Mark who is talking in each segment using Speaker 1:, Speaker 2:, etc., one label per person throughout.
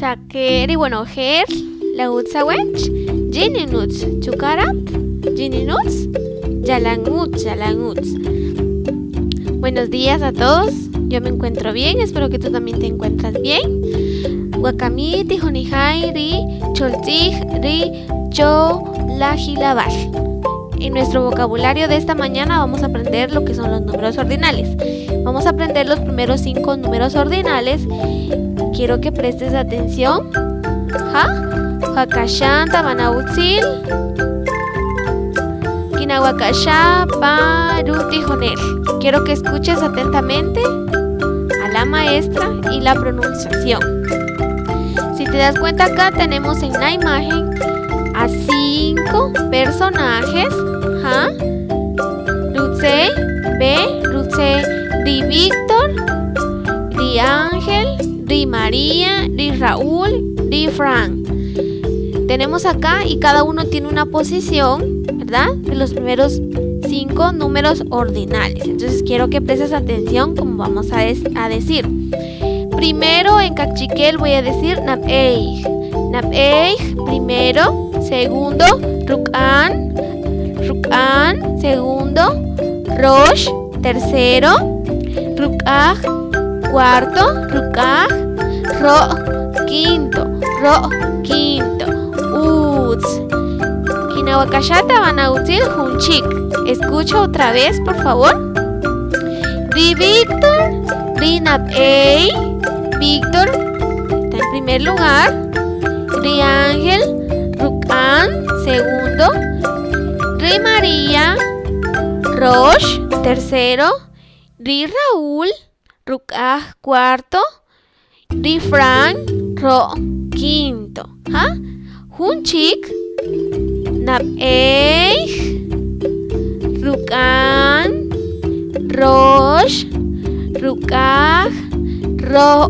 Speaker 1: Sakeri, bueno, her, lautzawech, Jininuts, Chukarat, Jininuts, Yalanguts. Buenos días a todos, yo me encuentro bien, espero que tú también te encuentras bien. Wakami, Tijonijai, Ri, Choltij, Ri, Cho, Lajilabar. En nuestro vocabulario de esta mañana vamos a aprender lo que son los números ordinales. Vamos a aprender los primeros 5 números ordinales. Quiero que prestes atención. Hakashanta Manautzil Kinawakasha Parutijonel. Quiero que escuches atentamente a la maestra y la pronunciación. Si te das cuenta, acá tenemos en la imagen a 5 personajes. Luce, Luce, Di Víctor, Di Ángel, Di María, Di Raúl, Di Frank. Tenemos acá y cada uno tiene una posición, ¿verdad? De los primeros 5 números ordinales. Entonces quiero que prestes atención como vamos a decir. Primero en cachiquel voy a decir Nab-eij. Nab-eij, primero. Segundo, Ruk'an. Ruk'an, segundo. Rosh, tercero. Ruk'aj, cuarto. Ruk'aj, Ro, quinto. Ro, quinto. Utz. Kinawakashata Manautzil Junchik. Escucha otra vez, por favor. Ri Víctor, Ri Nab-eij. Víctor está en primer lugar. Ri Ángel, Ruk'an, segundo. Ri María, Rosh, tercero. Ri Raúl, Ruk'aj, cuarto. Ri Frank, Ro, quinto. Junchik, Nab-eij, Ruk'an, Rosh, Ruk'aj, Ro,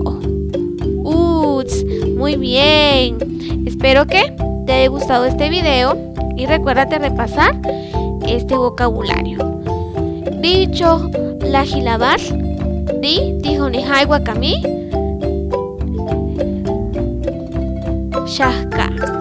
Speaker 1: Utz. Muy bien. Espero que te haya gustado este video y recuérdate repasar este vocabulario. Dicho Lajilabar, Di Tijonijai Wakami, Shahka.